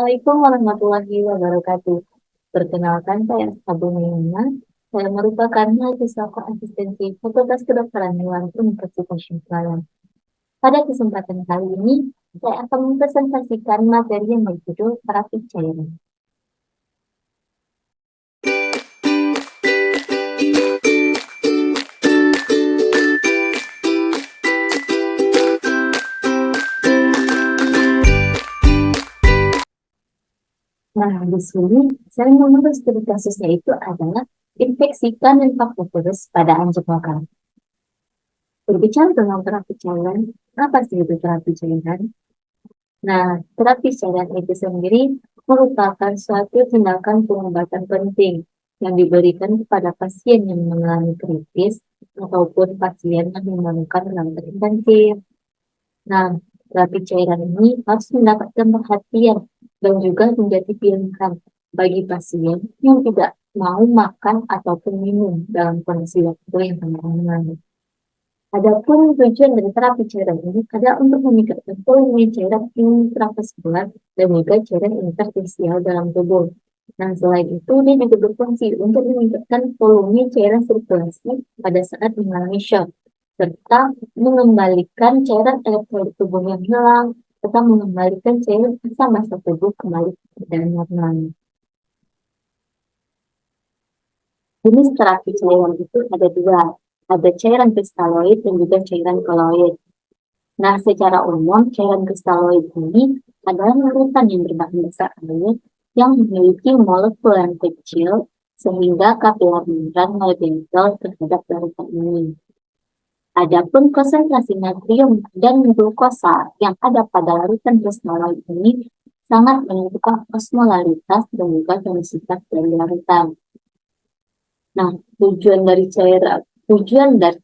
Assalamualaikum warahmatullahi wabarakatuh. Perkenalkan, saya Abu Maimuna. Saya merupakan mahasiswa asistensi Fakultas Kedokteran Hewan Universitas Syarif. Pada kesempatan kali ini, saya akan mempresentasikan materi yang berjudul terapi cairan. Nah, di sini saya mengurus studi kasusnya itu adalah infeksi Campylobacter pada anjing lokal. Berbicara tentang terapi cairan, apa sih itu terapi cairan? Nah, terapi cairan itu sendiri merupakan suatu tindakan pengobatan penting yang diberikan kepada pasien yang mengalami kritis ataupun pasien yang memerlukan perawatan intensif. Nah, terapi cairan ini harus mendapatkan perhatian dan juga menjadi pilihan bagi pasien yang tidak mau makan ataupun minum dalam kondisi waktu yang sangat aman. Adapun tujuan dari terapi cairan ini adalah untuk meningkatkan volume cairan intravaskular dan juga cairan interstisial dalam tubuh. Nah, selain itu, dia juga berfungsi untuk meningkatkan volume cairan sirkulasi pada saat mengalami shock, serta mengembalikan cairan elektrolit tubuh yang hilang, serta mengembalikan cairan asam massa tubuh kembali ke keadaan normal. Jenis terapi cairan itu ada dua, ada cairan kristaloid dan juga cairan koloid. Nah, secara umum, cairan kristaloid ini adalah larutan yang berbahan dasar air yang memiliki molekul yang kecil sehingga kapilar membran menempel terhadap larutan ini. Adapun konsentrasi natrium dan glukosa yang ada pada larutan kristaloid ini sangat menentukan osmolaritas dan juga densitas dari larutan. Nah, tujuan dari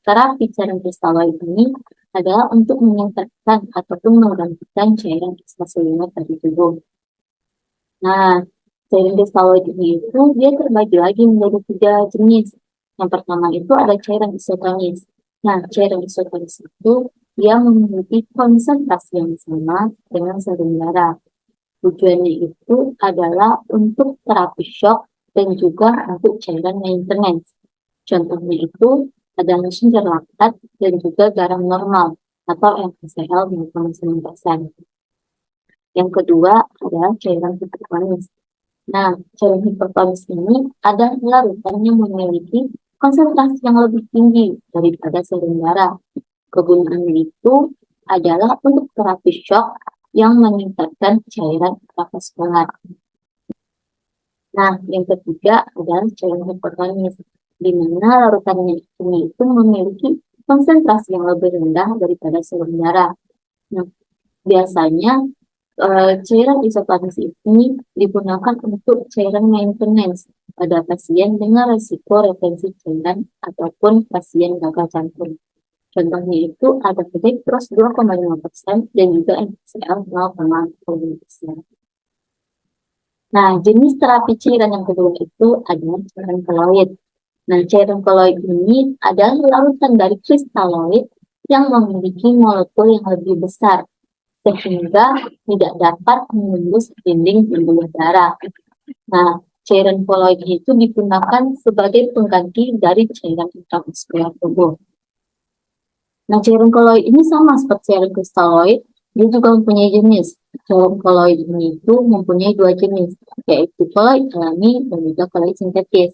terapi cairan kristaloid ini adalah untuk meningkatkan ataupun menggantikan cairan ekstraseluler dari tubuh. Nah, cairan kristaloid ini itu dia terbagi lagi menjadi 3 jenis. Yang pertama itu ada cairan isotonis. Nah, cairan isotonis itu dia memiliki konsentrasi yang sama dengan serum darah. Tujuannya itu adalah untuk terapi shock dan juga untuk cairan maintenance. Contohnya itu ada messenger laktat dan juga garam normal atau MSCL 0,9%. Yang kedua adalah cairan hipertonis. Nah, cairan hipertonis ini adalah larutan yang memiliki konsentrasi yang lebih tinggi daripada serum darah. Kegunaannya itu adalah untuk terapi shock yang meningkatkan cairan intravaskular. Nah, yang ketiga adalah cairan hipertonis, di mana larutannya ini itu memiliki konsentrasi yang lebih rendah daripada serum darah. Nah, biasanya cairan isotonis ini digunakan untuk cairan maintenance pada pasien dengan resiko retensi cairan ataupun pasien gagal jantung. Contohnya itu ada dextrose 2,5% dan juga MCL 0,5%. Nah, jenis terapi cairan yang kedua itu adalah cairan koloid. Nah, cairan koloid ini adalah larutan dari kristaloid yang memiliki molekul yang lebih besar, sehingga tidak dapat menembus dinding pembuluh darah. Nah, cairan koloid itu digunakan sebagai pengganti dari cairan intravaskular tubuh. Nah, cairan koloid ini sama seperti cairan kristaloid, dia juga mempunyai jenis. Cairan koloid ini itu mempunyai 2 jenis, yaitu koloid alami dan juga koloid sintetis.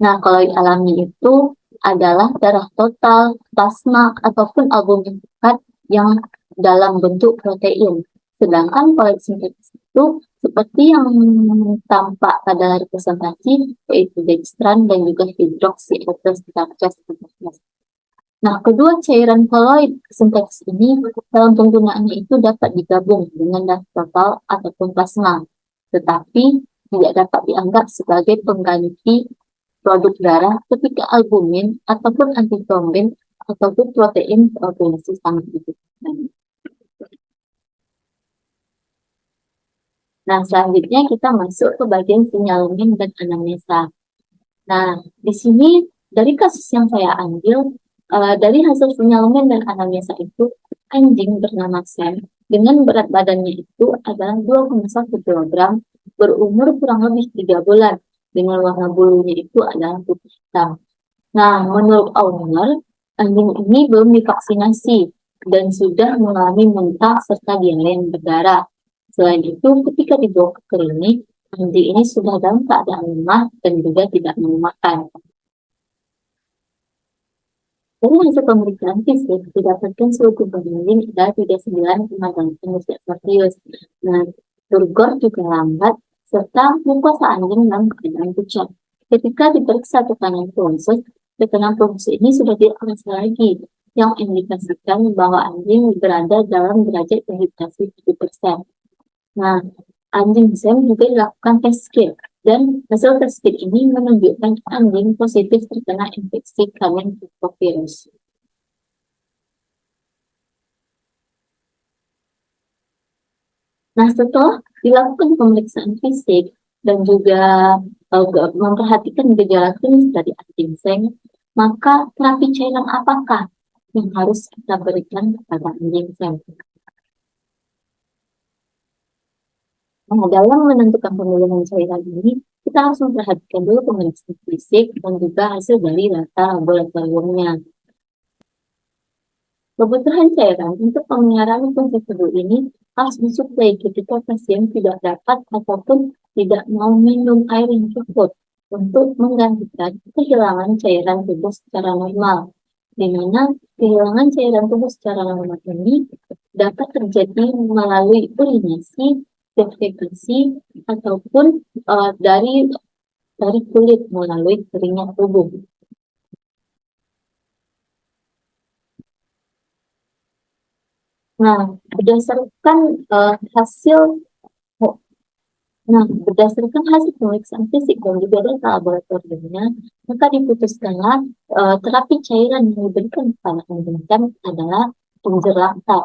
Nah, koloid alami itu adalah darah total, plasma, ataupun albumin pekat yang dalam bentuk protein. Sedangkan koloid sintetis itu seperti yang tampak pada representasi, yaitu dextran dan juga hidroksietylsterase. Nah, kedua cairan koloid sintetis ini dalam penggunaannya itu dapat digabung dengan darah total ataupun plasma, tetapi tidak dapat dianggap sebagai pengganti produk darah ketika albumin ataupun antithrombin ataupun protein berorganisasi sangat dibutuhkan. Nah, selanjutnya kita masuk ke bagian sinyalemen dan anamnesa. Nah, di sini dari kasus yang saya ambil, dari hasil sinyalemen dan anamnesa itu, anjing bernama Sam dengan berat badannya itu adalah 2,1 kg, berumur kurang lebih 3 bulan, dengan warna bulunya itu adalah putih hitam. Nah, menurut owner, anjing ini belum divaksinasi dan sudah mengalami muntah serta diare yang berdarah. Selain itu, ketika dibawa ke klinik, anjing ini sudah dalam keadaan lemah dan juga tidak mau makan. Dari hasil pemeriksaan fisik, didapatkan suhu tubuh anjing adalah 39,8 derajat Celcius. Nah, turgor juga lambat, serta mukosa anjing dalam keadaan pucat. Ketika diperiksa tekanan pulsus, tekanan pulsus ini sudah tidak terasa lagi, yang indikasikan bahwa anjing berada dalam derajat dehidrasi 7%. Nah, anjing SEM juga dilakukan tes kit, dan hasil tes kit ini menunjukkan anjing positif terkena infeksi Kamen-Virus. Nah, setelah dilakukan pemeriksaan fisik dan juga memperhatikan gejala klinis dari anjing SEM, maka terapi cairan apakah yang harus kita berikan kepada anjing SEM? Nah, dalam menentukan pemilihan cairan ini, kita harus memperhatikan dulu pemeriksaan fisik dan juga hasil dari data laboratoriumnya. Kebutuhan cairan untuk pemeliharaan fungsi tubuh ini harus disuplai ketika pasien tidak dapat ataupun tidak mau minum air yang cukup untuk menggantikan kehilangan cairan tubuh secara normal, di mana kehilangan cairan tubuh secara normal ini dapat terjadi melalui urinasi, defekasi, ataupun dari kulit melalui keringnya tubuh. Nah, berdasarkan hasil pemeriksaan fisik dan juga data laboratoriumnya, maka diputuskanlah terapi cairan yang diberikan kepada anjing SEM adalah ginger laktat.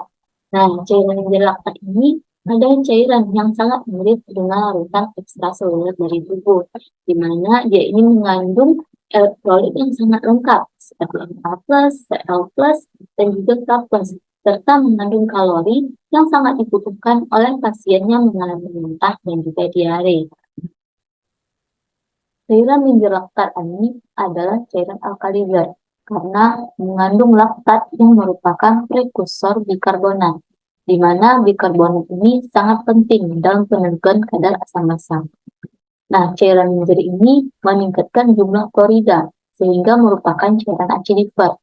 Nah, cairan ginger laktat ini adalah cairan yang sangat mirip dengan larutan ekstraseluler dari tubuh, di mana dia ini mengandung elektrolit yang sangat lengkap seperti Na+, Cl+, dan juga K+, serta mengandung kalori yang sangat dibutuhkan oleh pasien yang mengalami muntah dan juga diare. Cairan ginger laktat ini adalah cairan alkalizer karena mengandung laktat yang merupakan prekursor bikarbonat, di mana bikarbonat ini sangat penting dalam penentuan kadar asam asam. Nah, cairan ginger ini meningkatkan jumlah klorida sehingga merupakan cairan acidifer.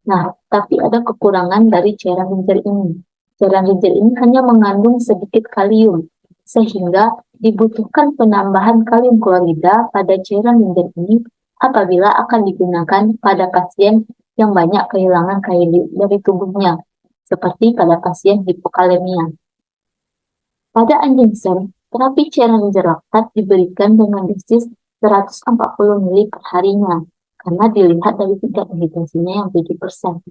Nah, tapi ada kekurangan dari cairan ginger ini. Cairan ginger ini hanya mengandung sedikit kalium, sehingga dibutuhkan penambahan kalium klorida pada cairan ginger ini apabila akan digunakan pada pasien yang banyak kehilangan kalium dari tubuhnya, seperti pada pasien hipokalemia. Pada anjing SEM, terapi cairan ginger laktat diberikan dengan dosis 140 ml per harinya, karena dilihat dari tingkat dehidrasinya yang 7%.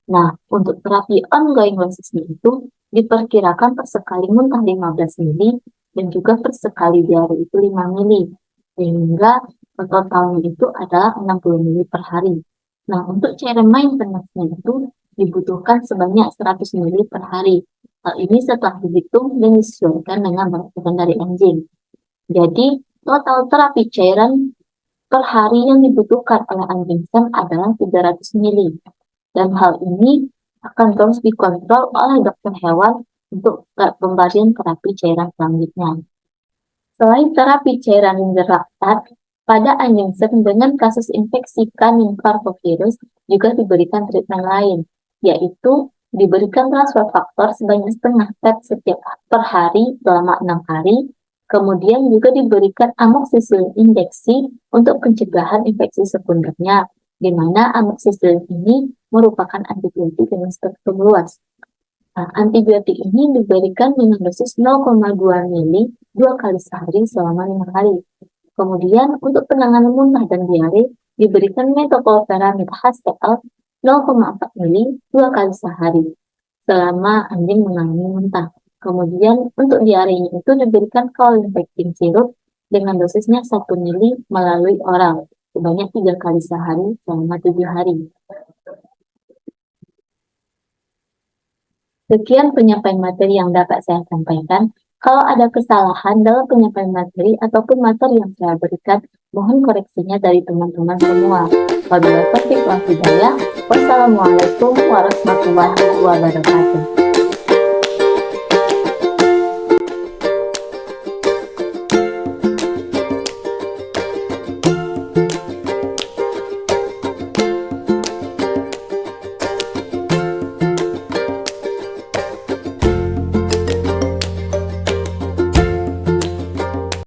Nah, untuk terapi ongoing dosisnya itu diperkirakan per sekali muntah 15 ml dan juga per sekali diare itu 5 ml, sehingga totalnya itu adalah 60 ml per hari. Nah, untuk cairan maintenance-nya itu dibutuhkan sebanyak 100 ml per hari. Hal ini setelah dihitung dan disesuaikan dengan berat badan dari anjing. Jadi, total terapi cairan per hari yang dibutuhkan oleh anjing SEM adalah 300 ml. Dan hal ini akan terus dikontrol oleh dokter hewan untuk pemberian terapi cairan selanjutnya. Selain terapi cairan ginger laktat, pada anjing SEM dengan kasus infeksi Kamen-Parvovirus juga diberikan treatment lain, yaitu diberikan transfer faktor sebanyak setengah tab setiap per hari selama 6 hari, kemudian juga diberikan amoxicillin injeksi untuk pencegahan infeksi sekundernya, di mana amoxicillin ini merupakan antibiotik dengan spektrum luas. Nah, antibiotik ini diberikan dengan dosis 0,2 ml 2 kali sehari selama 5 hari. Kemudian untuk penanganan muntah dan diare diberikan metocloopramid HCl 0,4 ml 2 kali sehari selama anjing mengalami muntah. Kemudian untuk diarenya itu diberikan colinpectin sirup dengan dosisnya 1 ml melalui oral sebanyak 3 kali sehari selama 7 hari. Sekian penyampaian materi yang dapat saya sampaikan. Kalau ada kesalahan dalam penyampaian materi ataupun materi yang saya berikan, mohon koreksinya dari teman-teman semua. Wabillahi taufiq wal hidayah. Wassalamualaikum warahmatullahi wabarakatuh.